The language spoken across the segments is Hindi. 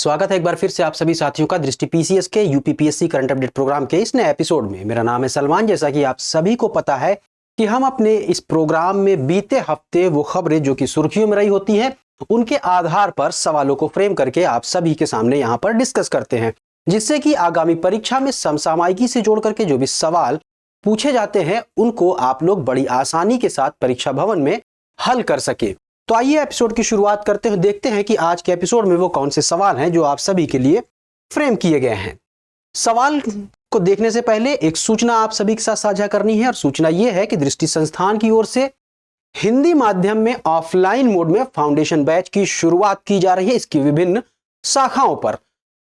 स्वागत है एक बार फिर से आप सभी साथियों का दृष्टि पीसीएस के यूपीपीएससी करंट अपडेट प्रोग्राम के इस नए एपिसोड में। मेरा नाम है सलमान। जैसा कि आप सभी को पता है कि हम अपने इस प्रोग्राम में बीते हफ्ते वो खबरें जो कि सुर्खियों में रही होती हैं उनके आधार पर सवालों को फ्रेम करके आप सभी के सामने यहाँ पर डिस्कस करते हैं, जिससे कि आगामी परीक्षा में समसामयिकी से जोड़ करके जो भी सवाल पूछे जाते हैं उनको आप लोग बड़ी आसानी के साथ परीक्षा भवन में हल कर सके। तो आइए एपिसोड की शुरुआत करते हैं, देखते हैं कि आज के एपिसोड में वो कौन से सवाल हैं जो आप सभी के लिए फ्रेम किए गए हैं। सवाल को देखने से पहले एक सूचना आप सभी के साथ साझा करनी है, और सूचना ये है कि दृष्टि संस्थान की ओर से हिंदी माध्यम में ऑफलाइन मोड में फाउंडेशन बैच की शुरुआत की जा रही है। इसकी विभिन्न शाखाओं पर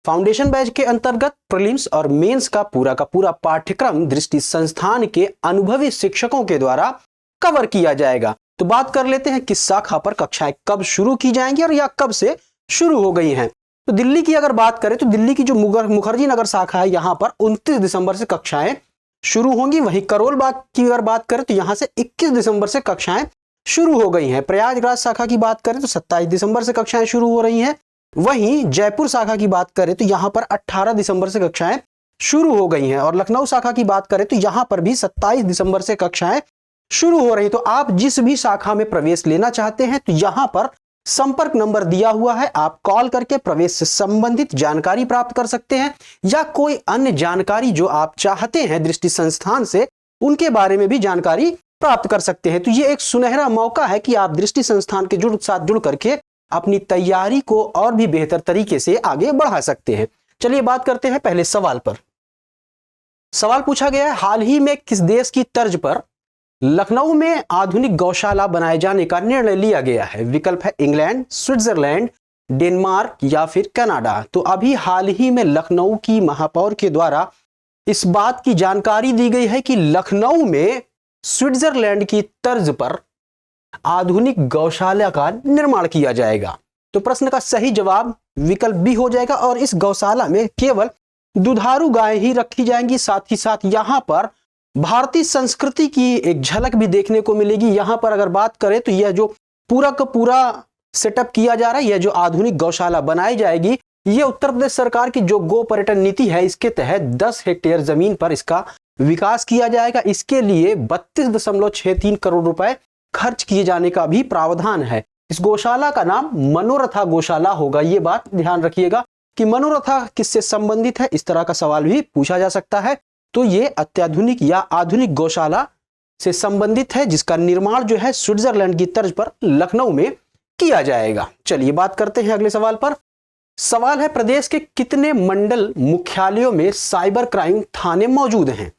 फाउंडेशन बैच के अंतर्गत प्रीलिम्स और मेंस का पूरा पाठ्यक्रम दृष्टि संस्थान के अनुभवी शिक्षकों के द्वारा कवर किया जाएगा। तो बात कर लेते हैं किस शाखा पर कक्षाएं कब शुरू की जाएंगी और या कब से शुरू हो गई हैं। तो दिल्ली की अगर बात करें तो दिल्ली की जो मुखर्जी नगर शाखा है यहाँ पर 29 दिसंबर से कक्षाएं शुरू होंगी। वहीं करोल बाग की अगर बात करें तो यहाँ से 21 दिसंबर से कक्षाएं शुरू हो गई हैं। प्रयागराज शाखा की बात करें तो 27 दिसंबर से कक्षाएं शुरू हो रही हैं। वहीं जयपुर शाखा की बात करें तो यहाँ पर 18 दिसंबर से कक्षाएं शुरू हो गई हैं। और लखनऊ शाखा की बात करें तो यहाँ पर भी 27 दिसंबर से कक्षाएं शुरू हो रही। तो आप जिस भी शाखा में प्रवेश लेना चाहते हैं तो यहां पर संपर्क नंबर दिया हुआ है, आप कॉल करके प्रवेश से संबंधित जानकारी प्राप्त कर सकते हैं, या कोई अन्य जानकारी जो आप चाहते हैं दृष्टि संस्थान से उनके बारे में भी जानकारी प्राप्त कर सकते हैं। तो ये एक सुनहरा मौका है कि आप दृष्टि संस्थान के साथ जुड़ करके अपनी तैयारी को और भी बेहतर तरीके से आगे बढ़ा सकते हैं। चलिए बात करते हैं पहले सवाल पर। सवाल पूछा गया है, हाल ही में किस देश की तर्ज पर लखनऊ में आधुनिक गौशाला बनाए जाने का निर्णय लिया गया है? विकल्प है इंग्लैंड, स्विट्जरलैंड, डेनमार्क या फिर कनाडा। तो अभी हाल ही में लखनऊ की महापौर के द्वारा इस बात की जानकारी दी गई है कि लखनऊ में स्विट्जरलैंड की तर्ज पर आधुनिक गौशाला का निर्माण किया जाएगा। तो प्रश्न का सही जवाब विकल्प बी हो जाएगा, और इस गौशाला में केवल दुधारू गायें ही रखी जाएंगी। साथ ही साथ यहां पर भारतीय संस्कृति की एक झलक भी देखने को मिलेगी। यहां पर अगर बात करें तो यह जो पूरा का पूरा सेटअप किया जा रहा है, यह जो आधुनिक गौशाला बनाई जाएगी, यह उत्तर प्रदेश सरकार की जो गो पर्यटन नीति है इसके तहत 10 हेक्टेयर जमीन पर इसका विकास किया जाएगा। इसके लिए 32.63 करोड़ रुपए खर्च किए जाने का भी प्रावधान है। इस गौशाला का नाम मनोरथा गौशाला होगा। ये बात ध्यान रखिएगा कि मनोरथा किससे संबंधित है, इस तरह का सवाल भी पूछा जा सकता है। तो ये अत्याधुनिक या आधुनिक गौशाला से संबंधित है, जिसका निर्माण जो है स्विट्जरलैंड की तर्ज पर लखनऊ में किया जाएगा। चलिए बात करते हैं अगले सवाल पर। सवाल है, प्रदेश के कितने मंडल मुख्यालयों में साइबर क्राइम थाने मौजूद हैं?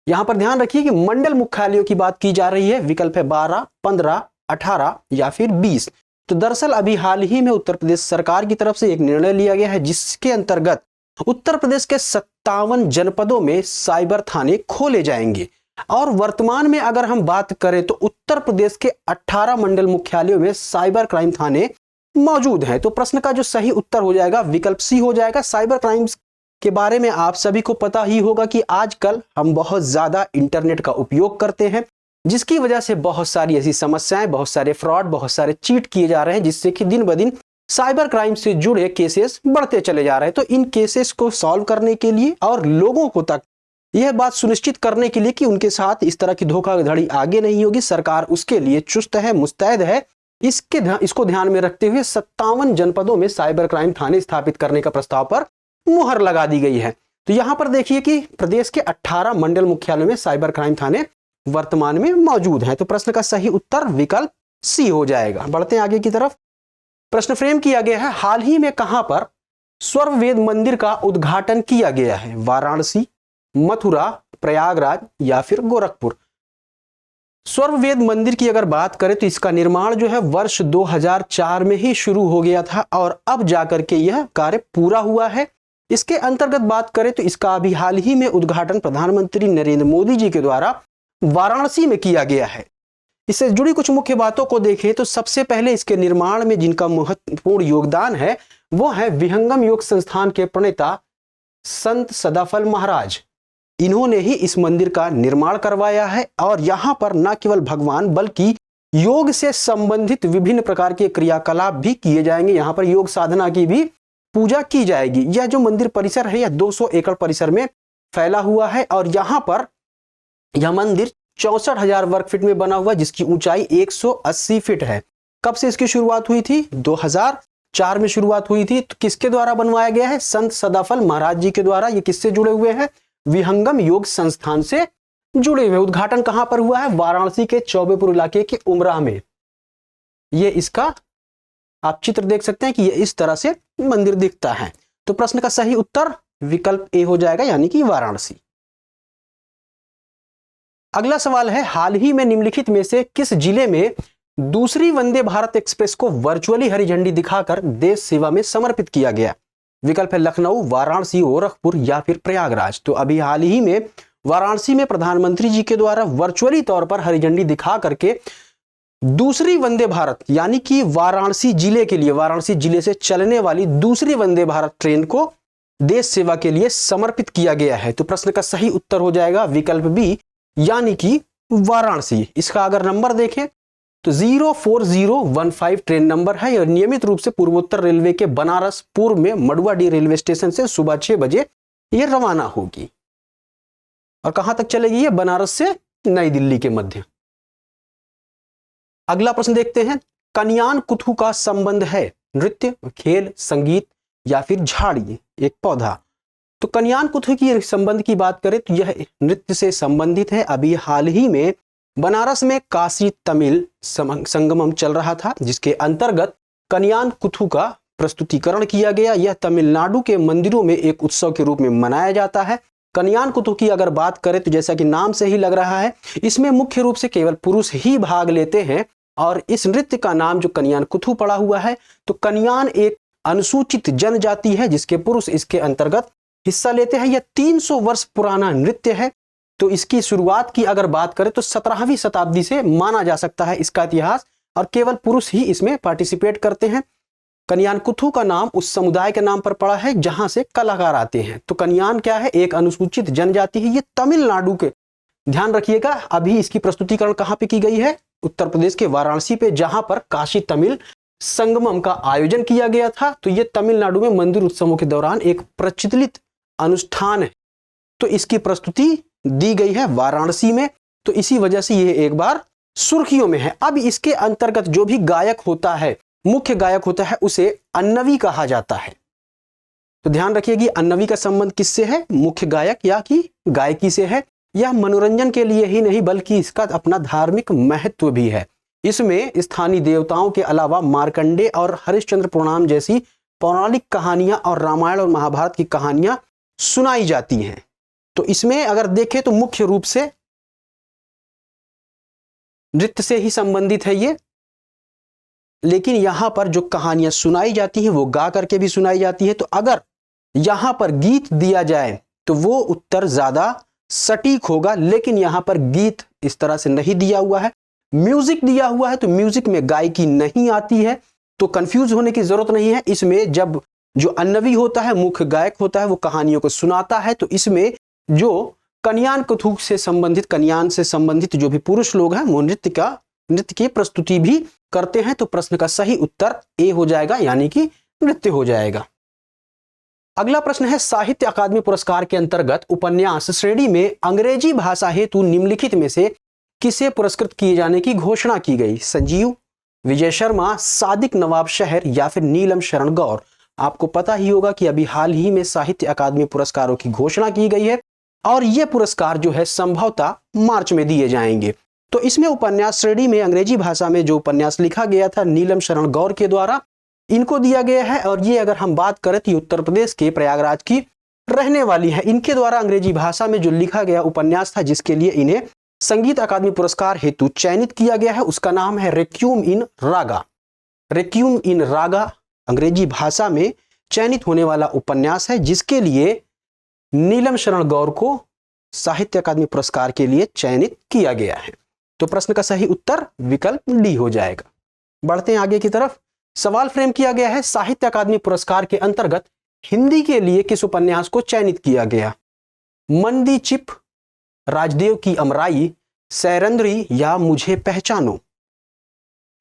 यहां पर ध्यान रखिए कि मंडल मुख्यालयों की बात की जा रही है। विकल्प है 12, 15, 18 या फिर 20। तो दरअसल अभी हाल ही में उत्तर प्रदेश सरकार की तरफ से एक निर्णय लिया गया है, जिसके अंतर्गत उत्तर प्रदेश के 57 जनपदों में साइबर थाने खोले जाएंगे। और वर्तमान में अगर हम बात करें तो उत्तर प्रदेश के 18 मंडल मुख्यालयों में साइबर क्राइम थाने मौजूद हैं। तो प्रश्न का जो सही उत्तर हो जाएगा विकल्प सी हो जाएगा। साइबर क्राइम्स के बारे में आप सभी को पता ही होगा कि आजकल हम बहुत ज्यादा इंटरनेट का उपयोग करते हैं, जिसकी वजह से बहुत सारी ऐसी समस्याएं, बहुत सारे फ्रॉड, बहुत सारे चीट किए जा रहे हैं, जिससे कि दिन ब दिन साइबर क्राइम से जुड़े केसेस बढ़ते चले जा रहे हैं। तो इन केसेस को सॉल्व करने के लिए और लोगों को तक यह बात सुनिश्चित करने के लिए कि उनके साथ इस तरह की धोखाधड़ी आगे नहीं होगी, सरकार उसके लिए चुस्त है, मुस्तैद है। इसको ध्यान में रखते हुए 57 जनपदों में साइबर क्राइम थाने स्थापित करने का प्रस्ताव पर मुहर लगा दी गई है। तो यहां पर देखिए कि प्रदेश के 18 मंडल मुख्यालयों में साइबर क्राइम थाने वर्तमान में मौजूद हैं। तो प्रश्न का सही उत्तर विकल्प सी हो जाएगा। बढ़ते हैं आगे की तरफ। प्रश्न फ्रेम किया गया है, हाल ही में कहां पर स्वर्ववेद मंदिर का उद्घाटन किया गया है? वाराणसी, मथुरा, प्रयागराज या फिर गोरखपुर। स्वर्ववेद मंदिर की अगर बात करें तो इसका निर्माण जो है वर्ष 2004 में ही शुरू हो गया था, और अब जाकर के यह कार्य पूरा हुआ है। इसके अंतर्गत बात करें तो इसका अभी हाल ही में उद्घाटन प्रधानमंत्री नरेंद्र मोदी जी के द्वारा वाराणसी में किया गया है। इससे जुड़ी कुछ मुख्य बातों को देखें तो सबसे पहले इसके निर्माण में जिनका महत्वपूर्ण योगदान है वो है विहंगम योग संस्थान के प्रणेता संत सदाफल महाराज। इन्होंने ही इस मंदिर का निर्माण करवाया है, और यहां पर न केवल भगवान बल्कि योग से संबंधित विभिन्न प्रकार के क्रियाकलाप भी किए जाएंगे। यहां पर योग साधना की भी पूजा की जाएगी। यह जो मंदिर परिसर है यह 200 एकड़ परिसर में फैला हुआ है और यहां पर यह मंदिर 64,000 वर्ग फीट में बना हुआ है, जिसकी ऊंचाई 180 फीट है। कब से इसकी शुरुआत हुई थी? 2004 में शुरुआत हुई थी। तो किसके द्वारा बनवाया गया है? संत सदाफल महाराज जी के द्वारा। ये किससे जुड़े हुए हैं? विहंगम योग संस्थान से जुड़े हुए। उद्घाटन कहां पर हुआ है? वाराणसी के चौबेपुर इलाके के उमराह में। ये इसका आप चित्र देख सकते हैं कि ये इस तरह से मंदिर दिखता है। तो प्रश्न का सही उत्तर विकल्प ए हो जाएगा, यानी कि वाराणसी। अगला सवाल है, हाल ही में निम्नलिखित में से किस जिले में दूसरी वंदे भारत एक्सप्रेस को वर्चुअली हरी झंडी दिखाकर देश सेवा में समर्पित किया गया? विकल्प है लखनऊ, वाराणसी, गोरखपुर या फिर प्रयागराज। तो अभी हाल ही में वाराणसी में प्रधानमंत्री जी के द्वारा वर्चुअली तौर पर हरी झंडी दिखा करके दूसरी वंदे भारत यानी कि वाराणसी जिले के लिए, वाराणसी जिले से चलने वाली दूसरी वंदे भारत ट्रेन को देश सेवा के लिए समर्पित किया गया है। तो प्रश्न का सही उत्तर हो जाएगा विकल्प बी, यानी कि वाराणसी। इसका अगर नंबर देखें तो 04015 ट्रेन नंबर है। यह नियमित रूप से पूर्वोत्तर रेलवे के बनारस पूर्व में मडुआडीह रेलवे स्टेशन से सुबह 6 बजे यह रवाना होगी। और कहां तक चलेगी? यह बनारस से नई दिल्ली के मध्य। अगला प्रश्न देखते हैं, कन्यान कुथु का संबंध है नृत्य, खेल, संगीत या फिर झाड़ी, एक पौधा। तो कन्यान कुथु की संबंध की बात करें तो यह नृत्य से संबंधित है। अभी हाल ही में बनारस में काशी तमिल संगमम चल रहा था, जिसके अंतर्गत कन्यान कुथु का प्रस्तुतिकरण किया गया। यह तमिलनाडु के मंदिरों में एक उत्सव के रूप में मनाया जाता है। कन्यान कुथु की अगर बात करें तो जैसा कि नाम से ही लग रहा है, इसमें मुख्य रूप से केवल पुरुष ही भाग लेते हैं और इस नृत्य का नाम जो कन्यान कुथु पड़ा हुआ है। तो कन्यान एक अनुसूचित जनजाति है जिसके पुरुष इसके अंतर्गत हिस्सा लेते हैं। यह 300 वर्ष पुराना नृत्य है। तो इसकी शुरुआत की अगर बात करें तो 17वीं शताब्दी से माना जा सकता है इसका इतिहास, और केवल पुरुष ही इसमें पार्टिसिपेट करते हैं। कन्यान कुथु का नाम उस समुदाय के नाम पर पड़ा है जहां से कलाकार आते हैं। तो कन्यान क्या है? एक अनुसूचित जनजाति है। ये तमिलनाडु के, ध्यान रखिएगा, अभी इसकी प्रस्तुतिकरण कहां पे की गई है? उत्तर प्रदेश के वाराणसी पे, जहां पर काशी तमिल संगमम का आयोजन किया गया था। तो ये तमिलनाडु में मंदिर उत्सवों के दौरान एक प्रचलित अनुष्ठान है। तो इसकी प्रस्तुति दी गई है वाराणसी में। तो इसी वजह से ये एक बार सुर्खियों में है। अब इसके अंतर्गत जो भी गायक होता है, मुख्य गायक होता है, उसे अन्नवी कहा जाता है। तो ध्यान रखिए कि अन्नवी का संबंध किससे है? मुख्य गायक या कि गायकी से है। यह मनोरंजन के लिए ही नहीं बल्कि इसका अपना धार्मिक महत्व भी है। इसमें स्थानीय देवताओं के अलावा मार्कंडे और हरिश्चंद्र पुराण जैसी पौराणिक कहानियां और रामायण और महाभारत की कहानियां सुनाई जाती हैं। तो इसमें अगर देखें तो मुख्य रूप से नृत्य से ही संबंधित है ये, लेकिन यहां पर जो कहानियां सुनाई जाती हैं वो गा करके भी सुनाई जाती है। तो अगर यहां पर गीत दिया जाए तो वो उत्तर ज्यादा सटीक होगा, लेकिन यहां पर गीत इस तरह से नहीं दिया हुआ है, म्यूजिक दिया हुआ है। तो म्यूजिक में गायकी नहीं आती है, तो कंफ्यूज होने की जरूरत नहीं है। इसमें जब जो अन्नवी होता है, मुख्य गायक होता है, वो कहानियों को सुनाता है। तो इसमें जो कन्यान कुथु से संबंधित, कन्यान से संबंधित जो भी पुरुष लोग हैं वो नृत्य की प्रस्तुति भी करते हैं। तो प्रश्न का सही उत्तर ए हो जाएगा, यानी कि नृत्य हो जाएगा। अगला प्रश्न है, साहित्य अकादमी पुरस्कार के अंतर्गत उपन्यास श्रेणी में अंग्रेजी भाषा हेतु निम्नलिखित में से किसे पुरस्कृत किए जाने की घोषणा की गई? संजीव, विजय शर्मा, सादिक नवाब शहर या फिर नीलम शरण गौर। आपको पता ही होगा कि अभी हाल ही में साहित्य अकादमी पुरस्कारों की घोषणा की गई है और ये पुरस्कार जो है संभवतः मार्च में दिए जाएंगे। तो इसमें उपन्यास श्रेणी में अंग्रेजी भाषा में जो उपन्यास लिखा गया था नीलम शरण गौर के द्वारा, इनको दिया गया है। और ये अगर हम बात करें तो उत्तर प्रदेश के प्रयागराज की रहने वाली है। इनके द्वारा अंग्रेजी भाषा में जो लिखा गया उपन्यास था जिसके लिए इन्हें संगीत अकादमी पुरस्कार हेतु चयनित किया गया है, उसका नाम है रेक्यूम इन रागा। रेक्यूम इन रागा अंग्रेजी भाषा में चयनित होने वाला उपन्यास है जिसके लिए नीलम शरण गौर को साहित्य अकादमी पुरस्कार के लिए चयनित किया गया है। तो प्रश्न का सही उत्तर विकल्प डी हो जाएगा। बढ़ते हैं आगे की तरफ। सवाल फ्रेम किया गया है, साहित्य अकादमी पुरस्कार के अंतर्गत हिंदी के लिए किस उपन्यास को चयनित किया गया? मंदी चिप, राजदेव की अमराई, सैरंद्री या मुझे पहचानो।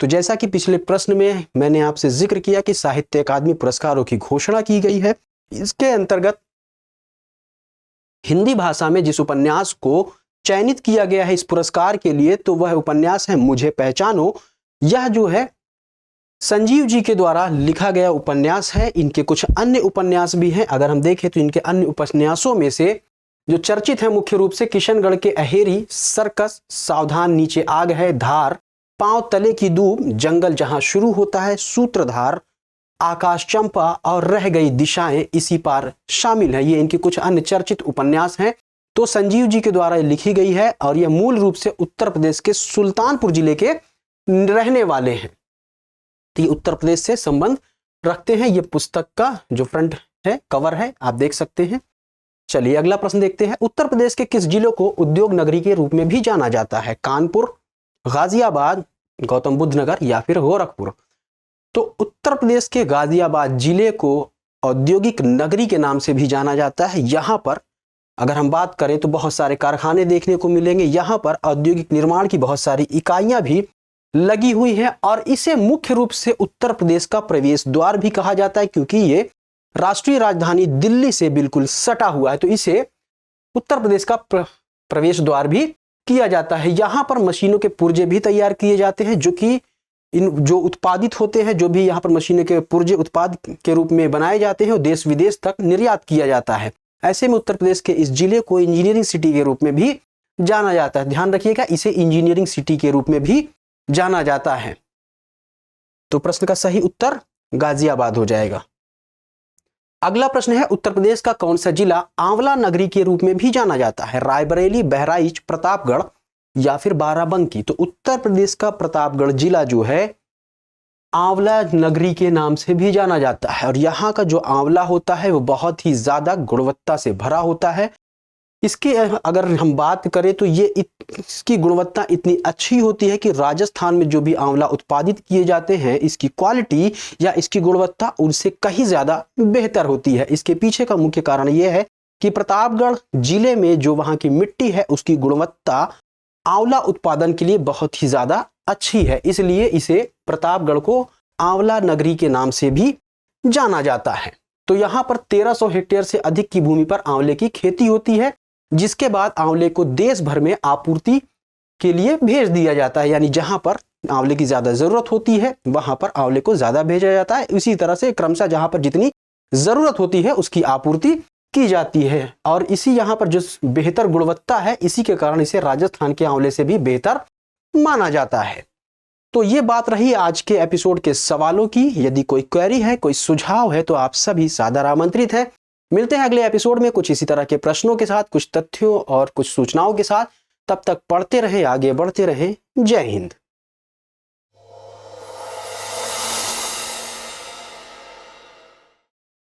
तो जैसा कि पिछले प्रश्न में मैंने आपसे जिक्र किया कि साहित्य अकादमी पुरस्कारों की घोषणा की गई है, इसके अंतर्गत हिंदी भाषा में जिस उपन्यास को चयनित किया गया है इस पुरस्कार के लिए, तो वह उपन्यास है मुझे पहचानो। यह जो है संजीव जी के द्वारा लिखा गया उपन्यास है। इनके कुछ अन्य उपन्यास भी हैं। अगर हम देखें तो इनके अन्य उपन्यासों में से जो चर्चित है मुख्य रूप से किशनगढ़ के अहेरी, सर्कस, सावधान नीचे आग है, धार, पांव तले की दूब, जंगल जहां शुरू होता है, सूत्रधार, आकाश चंपा और रह गई दिशाएं इसी पार शामिल है। ये इनके कुछ अन्य चर्चित उपन्यास हैं। तो संजीव जी के द्वारा लिखी गई है और यह मूल रूप से उत्तर प्रदेश के सुल्तानपुर जिले के रहने वाले हैं। तो ये उत्तर प्रदेश से संबंध रखते हैं। ये पुस्तक का जो फ्रंट है, कवर है, आप देख सकते हैं। चलिए अगला प्रश्न देखते हैं। उत्तर प्रदेश के किस जिलों को उद्योग नगरी के रूप में भी जाना जाता है? कानपुर, गाजियाबाद, गौतम बुद्ध नगर या फिर गोरखपुर? तो उत्तर प्रदेश के गाजियाबाद जिले को औद्योगिक नगरी के नाम से भी जाना जाता है। यहाँ पर अगर हम बात करें तो बहुत सारे कारखाने देखने को मिलेंगे। यहाँ पर औद्योगिक निर्माण की बहुत सारी इकाइयां भी लगी हुई है और इसे मुख्य रूप से उत्तर प्रदेश का प्रवेश द्वार भी कहा जाता है, क्योंकि ये राष्ट्रीय राजधानी दिल्ली से बिल्कुल सटा हुआ है। तो इसे उत्तर प्रदेश का प्रवेश द्वार भी किया जाता है। यहाँ पर मशीनों के पुर्जे भी तैयार किए जाते हैं, जो कि जो उत्पादित होते हैं, जो भी यहाँ पर मशीनों के पुर्जे उत्पाद के रूप में बनाए जाते हैं, वो देश विदेश तक निर्यात किया जाता है। ऐसे में उत्तर प्रदेश के इस जिले को इंजीनियरिंग सिटी के रूप में भी जाना जाता है। ध्यान रखिएगा, इसे इंजीनियरिंग सिटी के रूप में भी जाना जाता है। तो प्रश्न का सही उत्तर गाजियाबाद हो जाएगा। अगला प्रश्न है, उत्तर प्रदेश का कौन सा जिला आंवला नगरी के रूप में भी जाना जाता है? रायबरेली, बहराइच, प्रतापगढ़ या फिर बाराबंकी? तो उत्तर प्रदेश का प्रतापगढ़ जिला जो है आंवला नगरी के नाम से भी जाना जाता है और यहाँ का जो आंवला होता है वो बहुत ही ज्यादा गुणवत्ता से भरा होता है। इसके अगर हम बात करें तो ये इसकी गुणवत्ता इतनी अच्छी होती है कि राजस्थान में जो भी आंवला उत्पादित किए जाते हैं, इसकी क्वालिटी या इसकी गुणवत्ता उनसे कहीं ज्यादा बेहतर होती है। इसके पीछे का मुख्य कारण यह है कि प्रतापगढ़ जिले में जो वहाँ की मिट्टी है उसकी गुणवत्ता आंवला उत्पादन के लिए बहुत ही ज्यादा अच्छी है, इसलिए इसे प्रतापगढ़ को आंवला नगरी के नाम से भी जाना जाता है। तो यहाँ पर 1300 हेक्टेयर से अधिक की भूमि पर आंवले की खेती होती है, जिसके बाद आंवले को देश भर में आपूर्ति के लिए भेज दिया जाता है। यानी जहां पर आंवले की ज्यादा जरूरत होती है वहां पर आंवले को ज्यादा भेजा जाता है। इसी तरह से क्रमशः जहां पर जितनी जरूरत होती है उसकी आपूर्ति की जाती है और इसी यहाँ पर जो बेहतर गुणवत्ता है, इसी के कारण इसे राजस्थान के आंवले से भी बेहतर माना जाता है। तो ये बात रही आज के एपिसोड के सवालों की। यदि कोई क्वेरी है, कोई सुझाव है, तो आप सभी सादर आमंत्रित हैं। मिलते हैं अगले एपिसोड में कुछ इसी तरह के प्रश्नों के साथ, कुछ तथ्यों और कुछ सूचनाओं के साथ। तब तक पढ़ते रहें, आगे बढ़ते रहें। जय हिंद।